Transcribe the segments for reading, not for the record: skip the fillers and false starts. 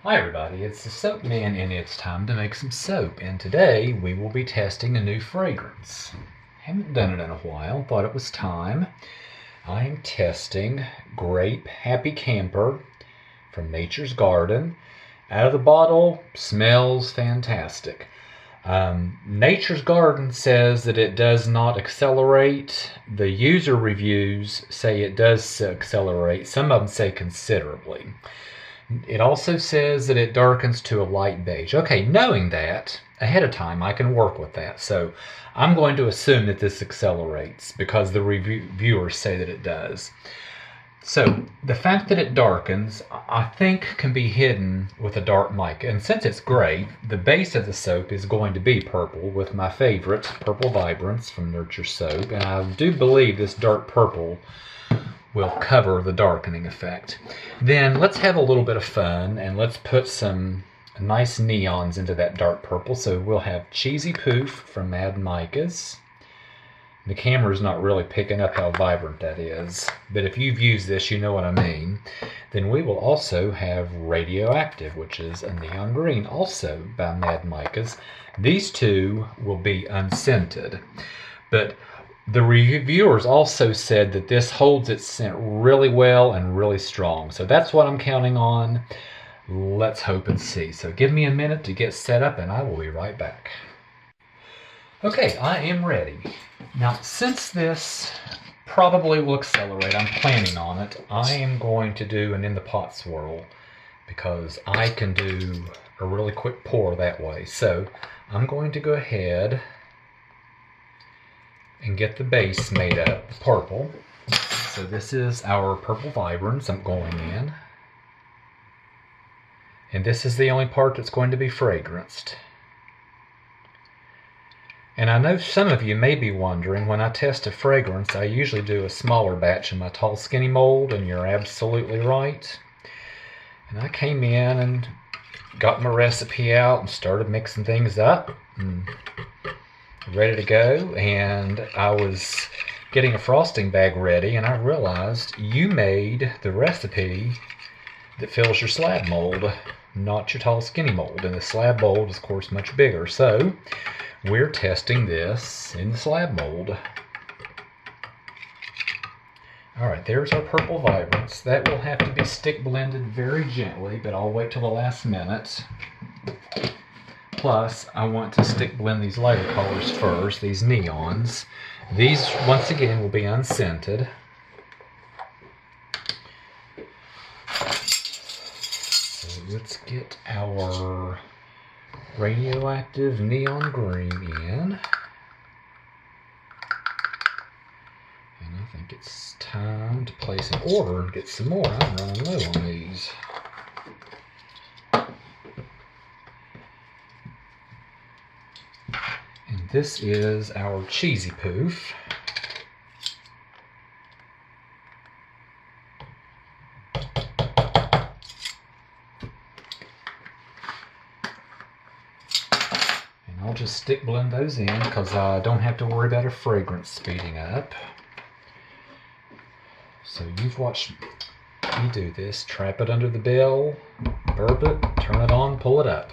Hi everybody, it's the Soap Man and it's time to make some soap, and today we will be testing a new fragrance. Haven't done it in a while, thought it was time. I am testing Grape Happy Camper from Nature's Garden. Out of the bottle, smells fantastic. Nature's Garden says that it does not accelerate. The user reviews say it does accelerate. Some of them say considerably. It also says that it darkens to a light beige. Okay, knowing that ahead of time, I can work with that. So I'm going to assume that this accelerates because the reviewers say that it does. So the fact that it darkens, I think, can be hidden with a dark mica. And since it's Grape, the base of the soap is going to be purple with my favorite, Purple Vibrance from Nurture Soap. And I do believe this dark purple will cover the darkening effect. Then let's have a little bit of fun and let's put some nice neons into that dark purple. So we'll have Cheesy Poof from Mad Micas. The camera's not really picking up how vibrant that is, but if you've used this, you know what I mean. Then we will also have Radioactive, which is a neon green, also by Mad Micas. These two will be unscented, but the reviewers also said that this holds its scent really well and really strong. So that's what I'm counting on. Let's hope and see. So give me a minute to get set up and I will be right back. Okay, I am ready. Now, since this probably will accelerate, I'm planning on it, I am going to do an in the pot swirl because I can do a really quick pour that way. So I'm going to go ahead and get the base made up purple. So this is our Purple Vibrance I'm going in. And this is the only part that's going to be fragranced. And I know some of you may be wondering, when I test a fragrance, I usually do a smaller batch in my tall skinny mold, and you're absolutely right. And I came in and got my recipe out and started mixing things up and ready to go, and I was getting a frosting bag ready and I realized you made the recipe that fills your slab mold, not your tall skinny mold, and the slab mold is of course much bigger. So we're testing this in the slab mold. Alright, there's our Purple Vibrance. That will have to be stick blended very gently, but I'll wait till the last minute. Plus, I want to stick blend these lighter colors first, these neons. These, once again, will be unscented. So let's get our Radioactive neon green in. And I think it's time to place an order and get some more. I'm running low on these. And this is our Cheesy Poof. I'll just stick blend those in because I don't have to worry about a fragrance speeding up. So you've watched me do this. Trap it under the bell, burp it, turn it on, pull it up.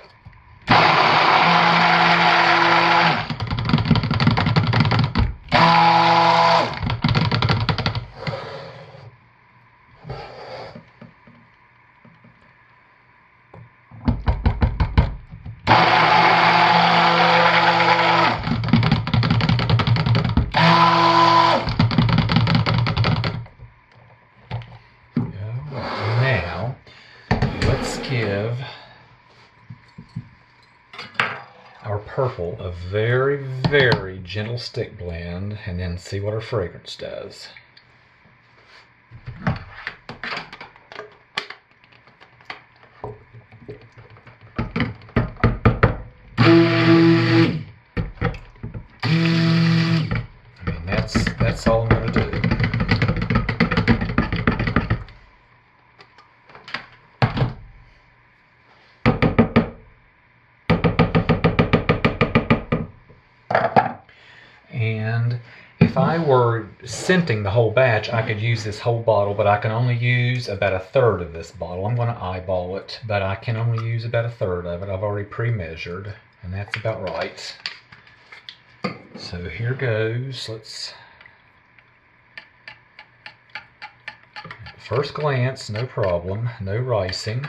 Now, let's give our purple a very, very gentle stick blend and then see what our fragrance does. I mean, that's all I'm going to do. And if I were scenting the whole batch, I could use this whole bottle, but I can only use about 1/3 of this bottle. I'm going to eyeball it, but I can only use about 1/3 of it. I've already pre-measured, and that's about right. So here goes. Let's... First glance, no problem, no ricing.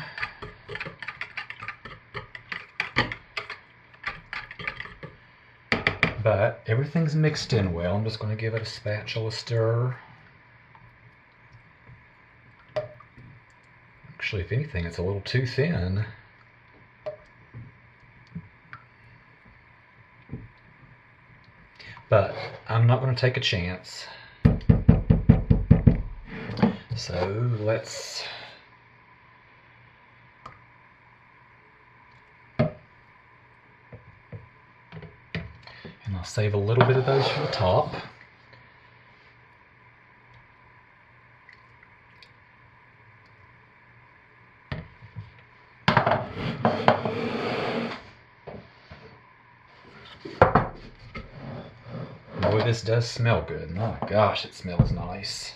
But everything's mixed in well. I'm just going to give it a spatula stir. Actually, if anything, it's a little too thin. But I'm not going to take a chance. So let's... And I'll save a little bit of those for the top. Boy, this does smell good. My gosh, it smells nice.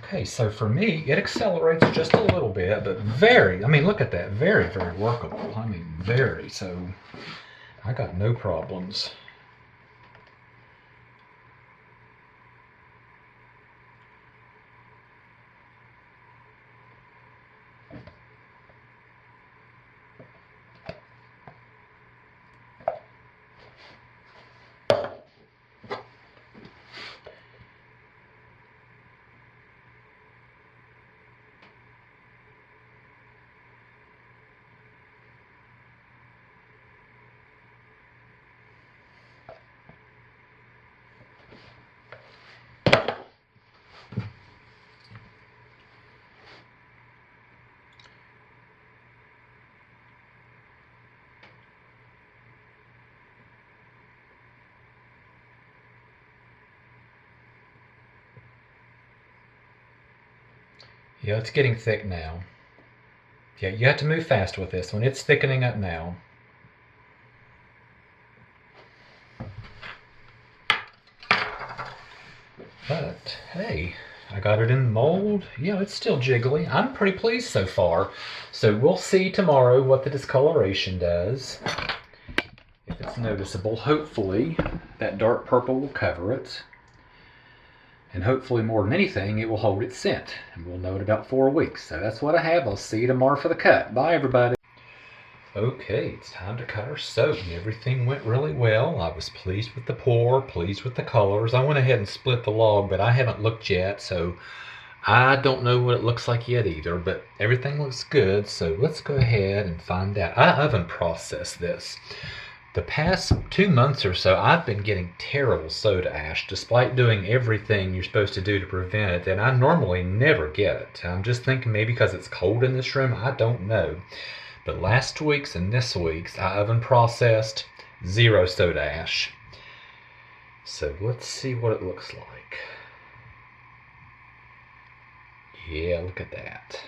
Okay, so for me, it accelerates just a little bit, but very, I mean, look at that, very, very workable. I mean, very, so I got no problems. Yeah, it's getting thick now. Yeah, you have to move fast with this one. It's thickening up now. But, hey, I got it in the mold. Yeah, it's still jiggly. I'm pretty pleased so far. So we'll see tomorrow what the discoloration does. If it's noticeable, hopefully that dark purple will cover it. And hopefully more than anything, it will hold its scent. And we'll know in about 4 weeks. So that's what I have. I'll see you tomorrow for the cut. Bye, everybody. Okay, it's time to cut our soap. And everything went really well. I was pleased with the pour, pleased with the colors. I went ahead and split the log, but I haven't looked yet. So I don't know what it looks like yet either. But everything looks good. So let's go ahead and find out. I oven processed this. The past 2 months or so, I've been getting terrible soda ash, despite doing everything you're supposed to do to prevent it, and I normally never get it. I'm just thinking maybe because it's cold in this room, I don't know. But last week's and this week's, I oven processed, 0 soda ash. So let's see what it looks like. Yeah, look at that.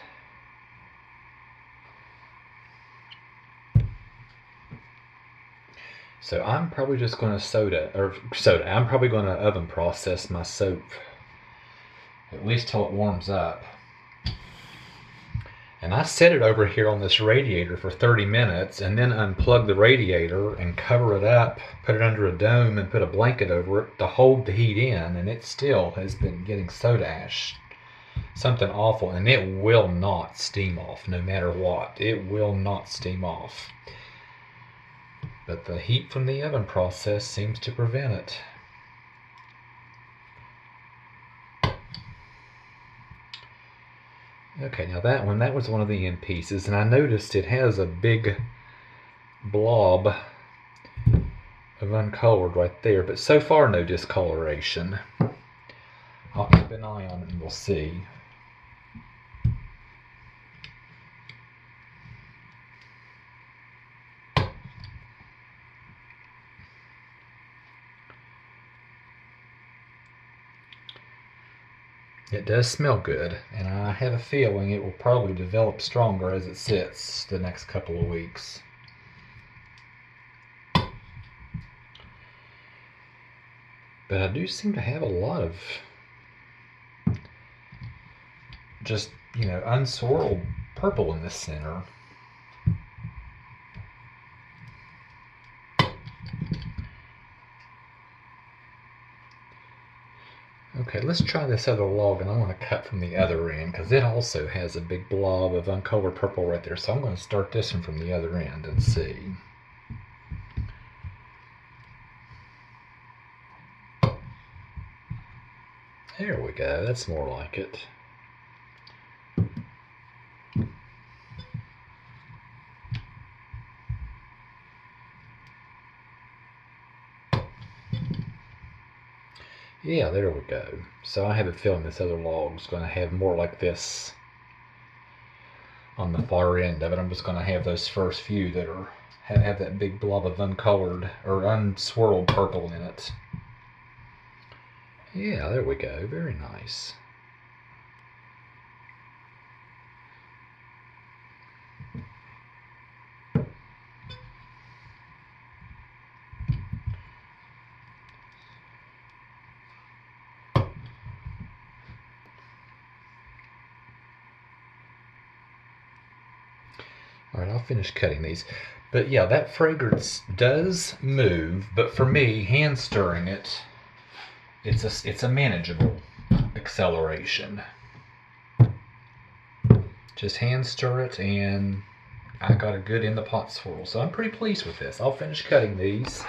So I'm probably just going to I'm probably going to oven process my soap, at least till it warms up. And I set it over here on this radiator for 30 minutes and then unplug the radiator and cover it up, put it under a dome and put a blanket over it to hold the heat in, and it still has been getting soda ash. Something awful, and it will not steam off no matter what. It will not steam off. But the heat from the oven process seems to prevent it. Okay, now that was one of the end pieces, and I noticed it has a big blob of uncolored right there, but so far no discoloration. I'll keep an eye on it and we'll see. It does smell good, and I have a feeling it will probably develop stronger as it sits the next couple of weeks. But I do seem to have a lot of just, unswirled purple in the center. Okay, let's try this other log, and I want to cut from the other end because it also has a big blob of uncolored purple right there. So I'm going to start this one from the other end and see. There we go, that's more like it. Yeah, there we go. So I have a feeling this other log's going to have more like this on the far end of it. I'm just going to have those first few that have that big blob of uncolored or unswirled purple in it. Yeah, there we go. Very nice. All right, I'll finish cutting these. But yeah, that fragrance does move, but for me, hand stirring it, it's a manageable acceleration. Just hand stir it, and I got a good in the pot swirl. So I'm pretty pleased with this. I'll finish cutting these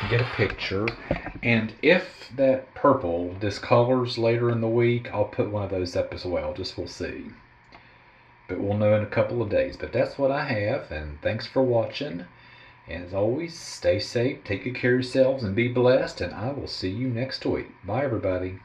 and get a picture. And if that purple discolors later in the week, I'll put one of those up as well. Just we'll see. But we'll know in a couple of days. But that's what I have, and thanks for watching. And as always, stay safe, take good care of yourselves, and be blessed, and I will see you next week. Bye, everybody.